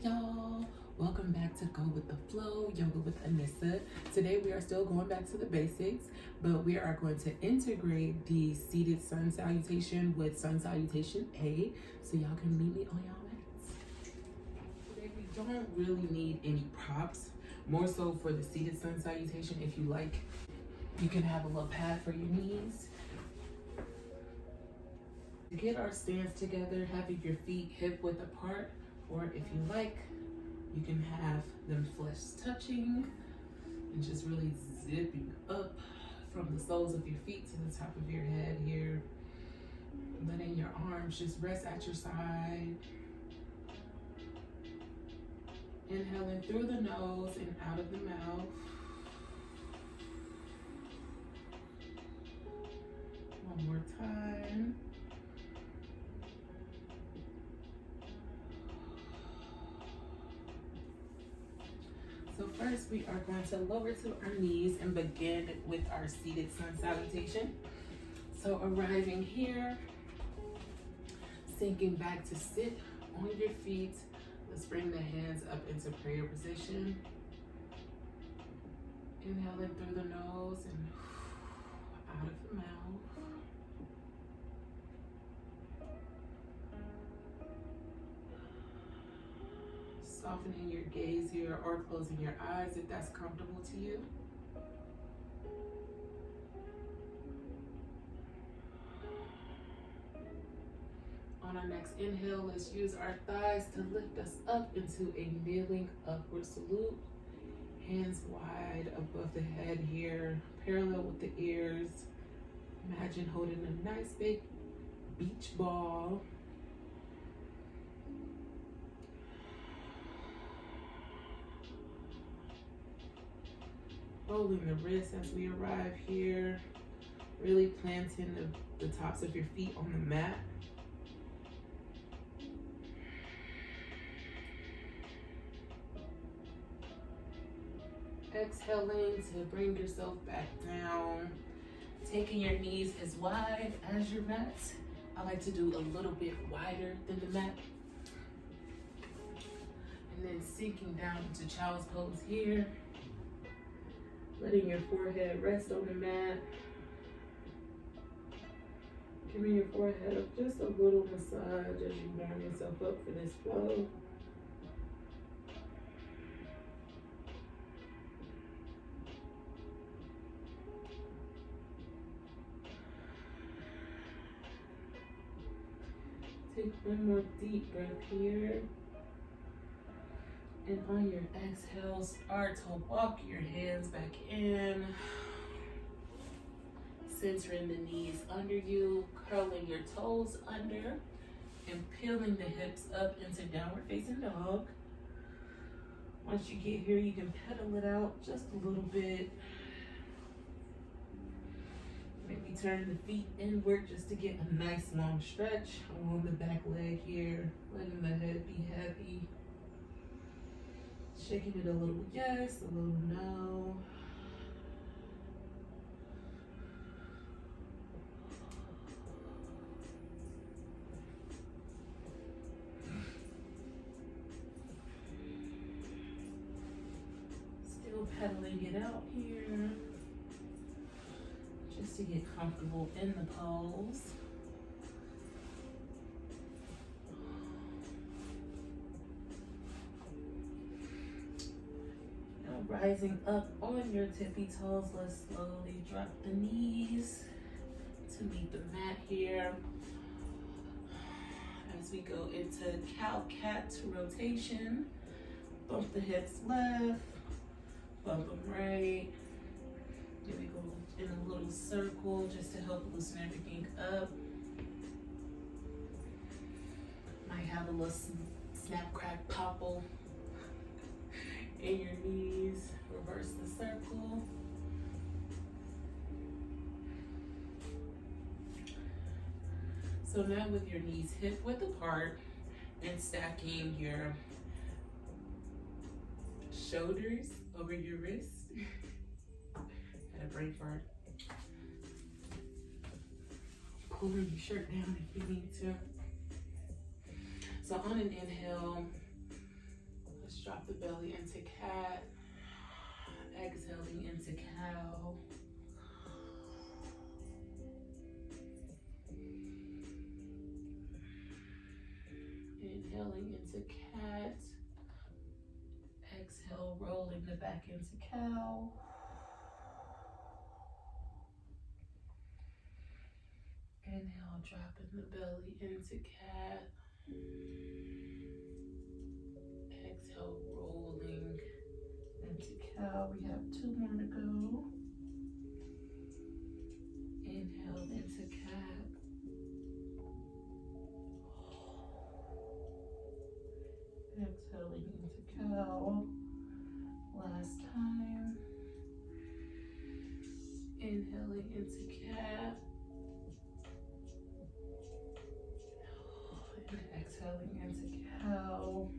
y'all, welcome back to Go With The Flow, Yoga with Anissa. Today we are still going back to the basics, but we are going to integrate the seated sun salutation with sun salutation A, so y'all can meet me on y'all mats. Today we don't really need any props, more so for the seated sun salutation. If you like, you can have a little pad for your knees. To get our stance together, having your feet hip width apart, or if you like, you can have them flesh touching and just really zipping up from the soles of your feet to the top of your head here. Letting your arms just rest at your side. Inhaling through the nose and out of the mouth. One more time. So first we are going to lower to our knees and begin with our seated sun salutation. So arriving here, sinking back to sit on your feet. Let's bring the hands up into prayer position. Inhaling through the nose and out of the mouth. Softening your gaze here or closing your eyes if that's comfortable to you. On our next inhale, let's use our thighs to lift us up into a kneeling upward salute. Hands wide above the head here, parallel with the ears. Imagine holding a nice big beach ball. Holding the wrists as we arrive here, really planting the tops of your feet on the mat. Exhaling to bring yourself back down, taking your knees as wide as your mat. I like to do a little bit wider than the mat. And then sinking down into child's pose here. Letting your forehead rest on the mat. Giving your forehead just a little massage as you warm yourself up for this flow. Take one more deep breath here. And on your exhale, start to walk your hands back in. Centering the knees under you, curling your toes under, and peeling the hips up into downward facing dog. Once you get here, you can pedal it out just a little bit. Maybe turn the feet inward just to get a nice long stretch along the back leg here, letting the head be heavy. Shaking it a little yes, a little no. Still pedaling it out here. Just to get comfortable in the pose. Rising up on your tippy toes, let's slowly drop the knees to meet the mat here. As we go into cow-cat rotation, bump the hips left, bump them right. Here we go in a little circle just to help loosen everything up. Might have a little snap, crack, popple in your knees. Reverse the circle. So now with your knees hip width apart and stacking your shoulders over your wrists. Had a brain fart. Pulling your shirt down if you need to. So on an inhale, Drop the belly into cat. Exhaling into cow. Inhaling into cat. Exhale, rolling the back into cow. Inhale, dropping the belly into cat. Exhale, rolling into cow. We have 2 more to go. Inhale into cat. Exhaling into cow. Last time. Inhaling into cat. And exhaling into cow.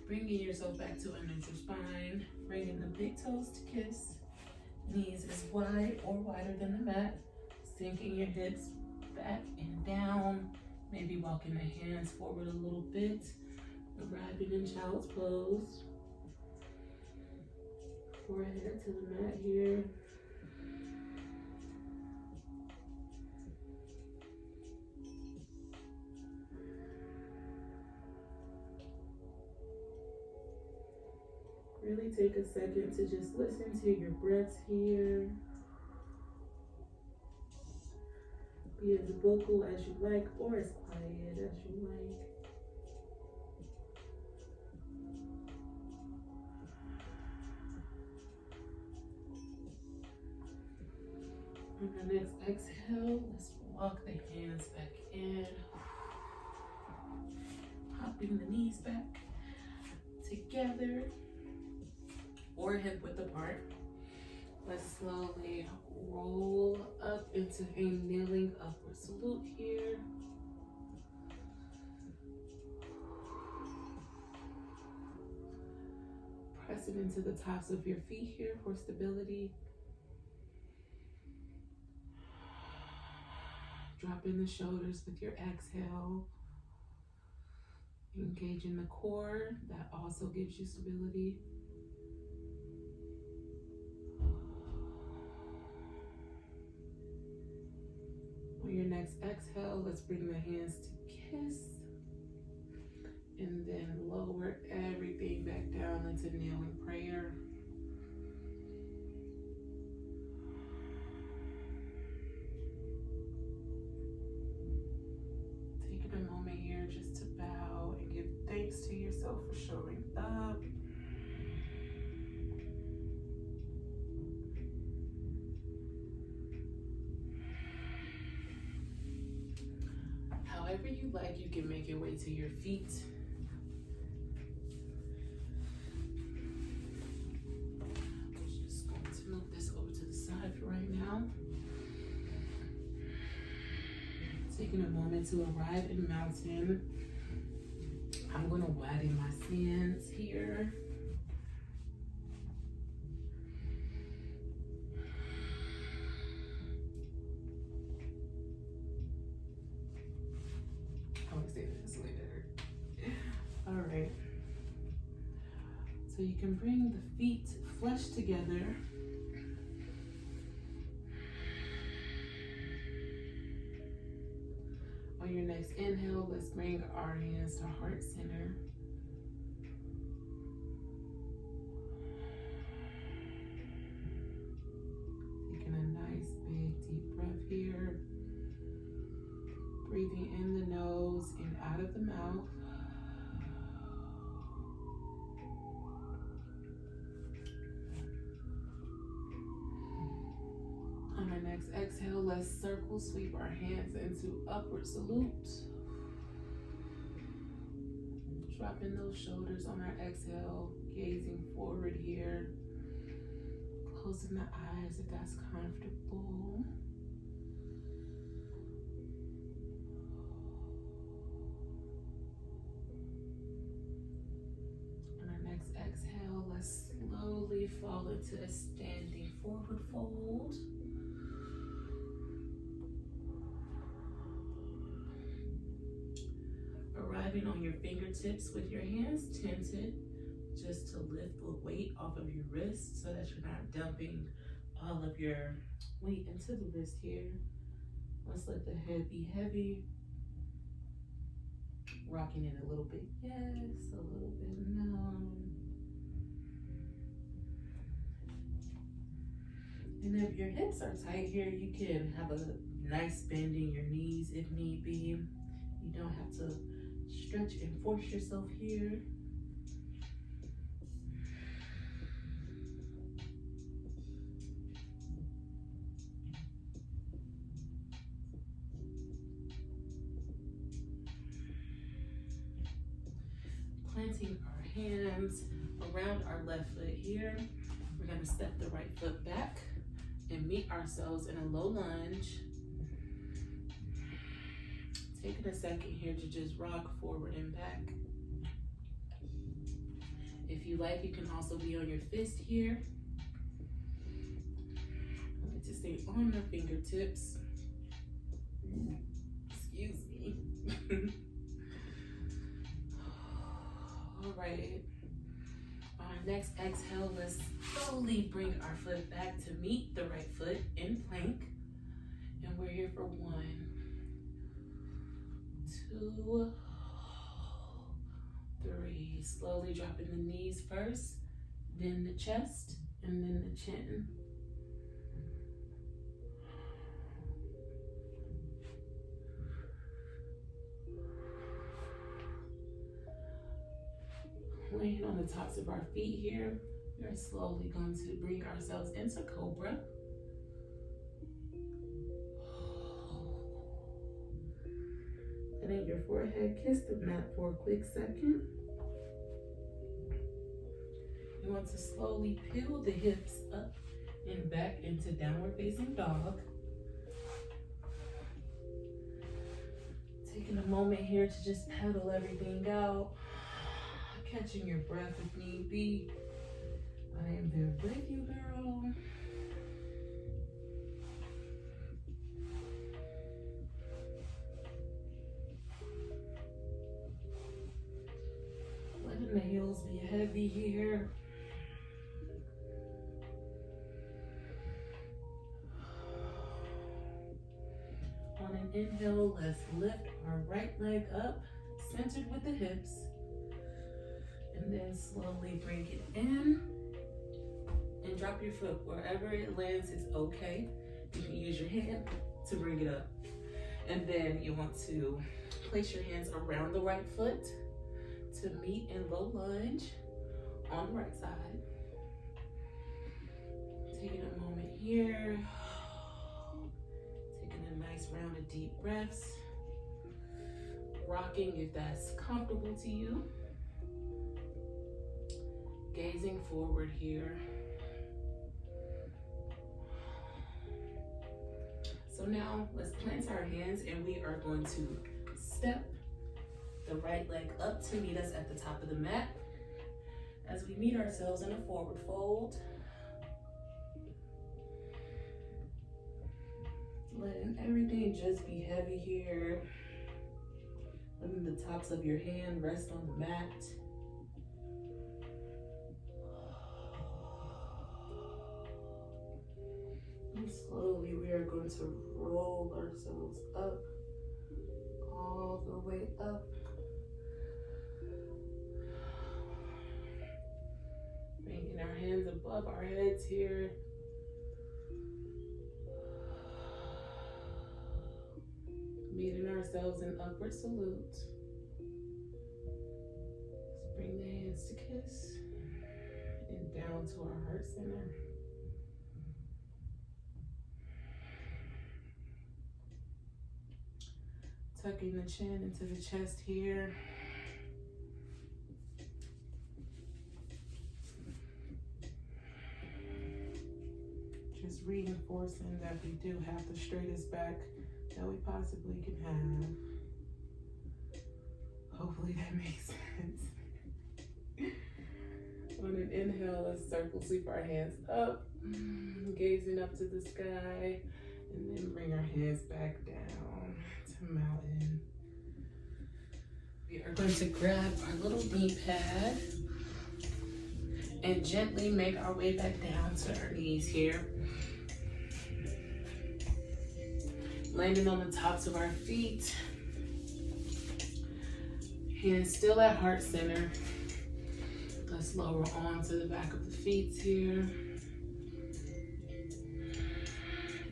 Bringing yourself back to a neutral spine. Bringing the big toes to kiss. Knees as wide or wider than the mat. Sinking your hips back and down. Maybe walking the hands forward a little bit. Arriving in child's pose. Forehead to the mat here. Really take a second to just listen to your breaths here. Be as vocal as you like or as quiet as you like. On the next exhale, let's walk the hands back in. Hopping the knees back together or hip width apart. Let's slowly roll up into a kneeling upward salute here. Press it into the tops of your feet here for stability. Drop in the shoulders with your exhale. Engaging the core, that also gives you stability. On your next exhale, let's bring the hands to kiss. And then lower everything back down into kneeling prayer. Taking a moment here just to bow and give thanks to yourself for showing up. However you like, you can make your way to your feet. I'm just going to move this over to the side for right now. Taking a moment to arrive in mountain. I'm going to widen my stance here. I want to say this way better. All right. So you can bring the feet flush together. On your next inhale, let's bring our hands to heart center. Taking a nice big deep breath here. Breathing in the nose and out of the mouth. On our next exhale, let's circle sweep our hands into upward salute. Dropping those shoulders on our exhale, gazing forward here. Closing the eyes if that's comfortable. On our next exhale, let's slowly fall into a standing forward fold. Stepping on your fingertips with your hands tented, just to lift the weight off of your wrist so that you're not dumping all of your weight into the wrist here. Let's let the head be heavy. Rocking it a little bit, yes, a little bit, no. And if your hips are tight here, you can have a nice bend in your knees if need be. You don't have to stretch and force yourself here. Planting our hands around our left foot here. We're gonna step the right foot back and meet ourselves in a low lunge. Taking a second here to just rock forward and back. If you like, you can also be on your fist here. I like to stay on the fingertips. Excuse me. All right. On our next exhale, let's slowly bring our foot back to meet the right foot in plank. And we're here for 1, 2, 3. Slowly dropping the knees first, then the chest, and then the chin. Laying on the tops of our feet here, we are slowly going to bring ourselves into cobra. Letting your forehead kiss the mat for a quick second. You want to slowly peel the hips up and back into downward facing dog. Taking a moment here to just pedal everything out. Catching your breath if need be. I am there with you, girl. Letting the heels be heavy here. On an inhale, let's lift our right leg up, centered with the hips. And then slowly bring it in and drop your foot wherever it lands is okay. You can use your hand to bring it up. And then you want to place your hands around the right foot to meet in low lunge on the right side. Taking a moment here. Taking a nice round of deep breaths. Rocking if that's comfortable to you. Gazing forward here. So now let's plant our hands and we are going to step the right leg up to meet us at the top of the mat as we meet ourselves in a forward fold. Letting everything just be heavy here. Letting the tops of your hand rest on the mat. And slowly we are going to roll ourselves up, all the way up. Bringing our hands above our heads here. Meeting ourselves in upward salute. Let's bring the hands to kiss and down to our heart center. Tucking the chin into the chest here. Just reinforcing that we do have the straightest back that we possibly can have. Hopefully that makes sense. On an inhale, let's circle sweep our hands up, gazing up to the sky, and then bring our hands back down to mountain. We are going to grab our little knee pad and gently make our way back down to our knees here. Landing on the tops of our feet. Hands still at heart center. Let's lower onto the back of the feet here.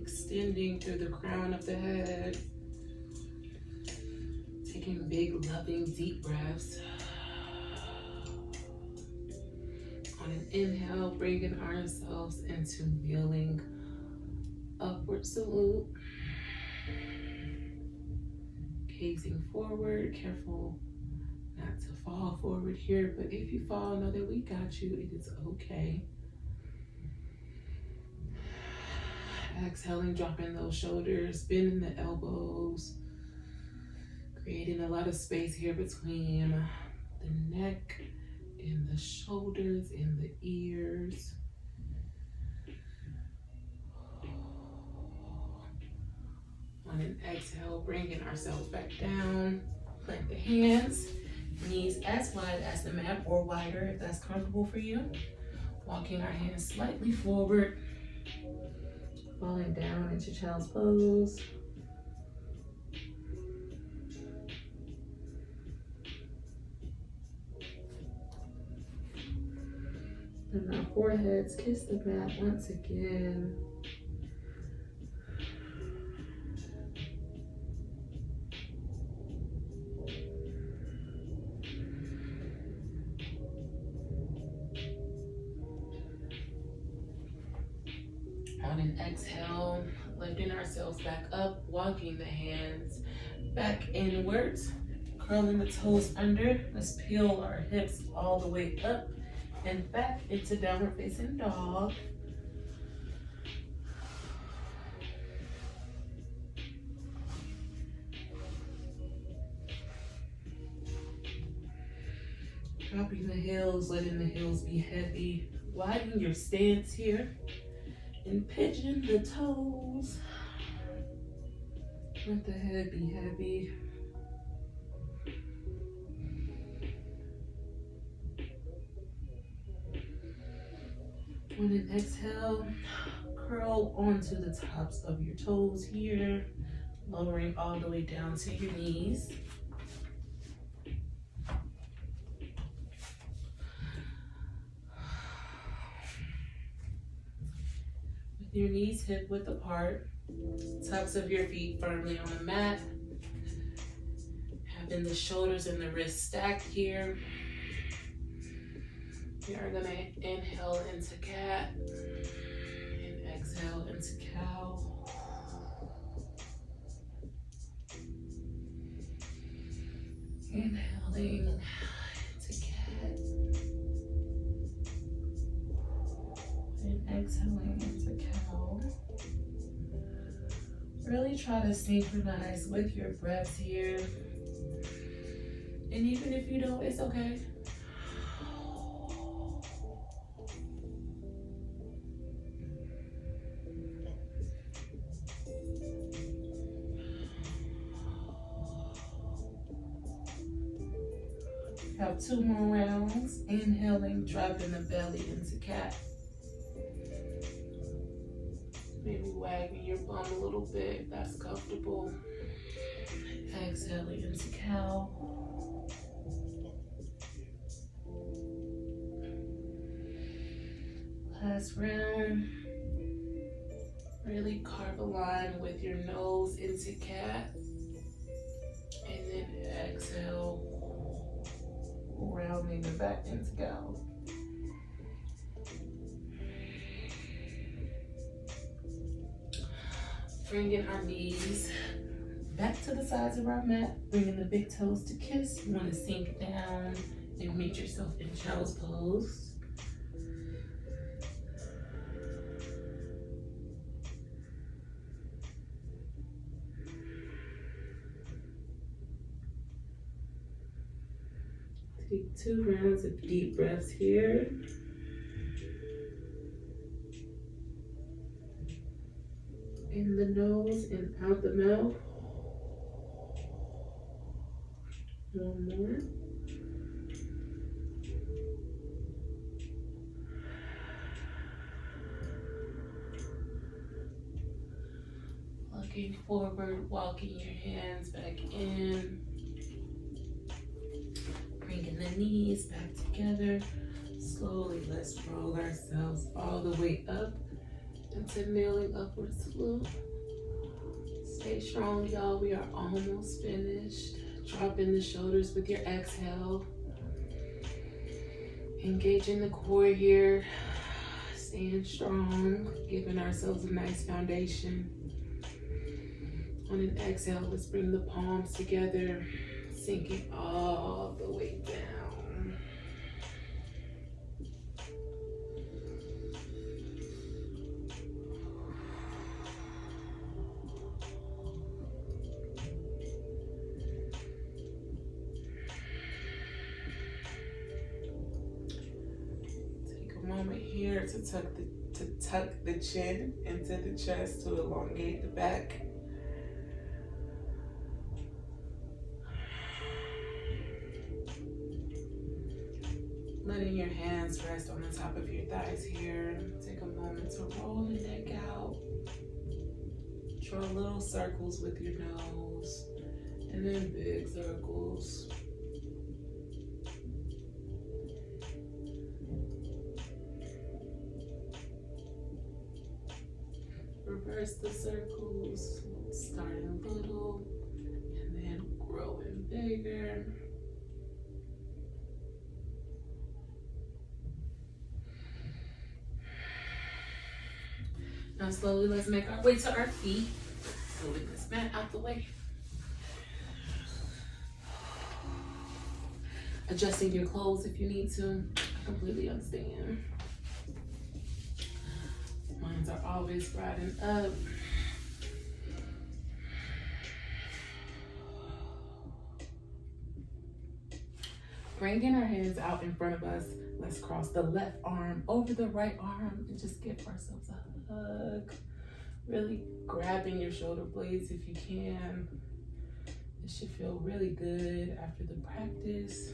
Extending through the crown of the head. Taking big, loving, deep breaths. On an inhale, bringing ourselves into kneeling upward salute. Gazing forward, careful not to fall forward here, but if you fall, know that we got you. It is okay. Exhaling, dropping those shoulders, bending the elbows, creating a lot of space here between the neck and the shoulders and the ears. On an exhale, bringing ourselves back down. Plant the hands, knees as wide as the mat or wider if that's comfortable for you. Walking our hands slightly forward. Falling down into child's pose. And our foreheads kiss the mat once again. On an exhale, lifting ourselves back up, walking the hands back inwards, curling the toes under. Let's peel our hips all the way up and back into downward facing dog. Dropping the heels, letting the heels be heavy. Widen your stance here. And pigeon the toes. Let the head be heavy. On an exhale, curl onto the tops of your toes here, lowering all the way down to your knees. Your knees hip width apart, tops of your feet firmly on the mat. Having the shoulders and the wrists stacked here. We are gonna inhale into cat and exhale into cow. Inhaling into cat and exhaling into cow. Really try to synchronize with your breaths here. And even if you don't, it's okay. Have 2 more rounds. Inhaling, dropping the belly into cat. Maybe wagging your bum a little bit if that's comfortable. Exhaling into cow. Last round. Really carve a line with your nose into cat. And then exhale, rounding it back into cow. Bringing our knees back to the sides of our mat, bringing the big toes to kiss. You want to sink down and meet yourself in child's pose. Take 2 rounds of deep breaths here. In the nose and out the mouth. One more. Looking forward, walking your hands back in. Bringing the knees back together. Slowly, let's roll ourselves all the way up into kneeling upwards float. Stay strong, y'all. We are almost finished. Drop in the shoulders with your exhale. Engaging the core here. Staying strong. Giving ourselves a nice foundation. On an exhale, let's bring the palms together. Sinking all the way down. Moment here to tuck the chin into the chest to elongate the back. Letting your hands rest on the top of your thighs here. Take a moment to roll the neck out. Draw little circles with your nose and then big circles. Reverse the circles, starting little and then growing bigger. Now slowly let's make our way to our feet. Moving this mat out the way. Adjusting your clothes if you need to. I completely understand. Minds are always riding up. Bringing our hands out in front of us. Let's cross the left arm over the right arm and just give ourselves a hug. Really grabbing your shoulder blades if you can. It should feel really good after the practice.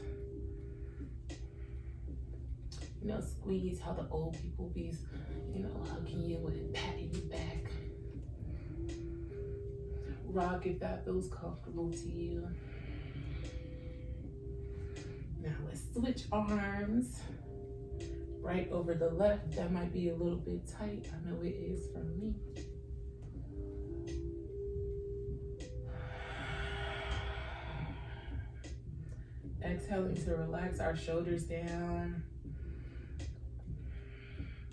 You know, squeeze how the old people be, hugging you and patting you back. Rock if that feels comfortable to you. Now let's switch arms. Right over the left, that might be a little bit tight. I know it is for me. Exhaling to relax our shoulders down.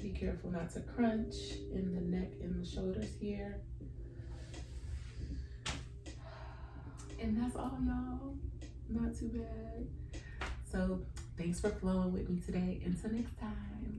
Be careful not to crunch in the neck and the shoulders here. And that's all, y'all. Not too bad. So thanks for flowing with me today. Until next time.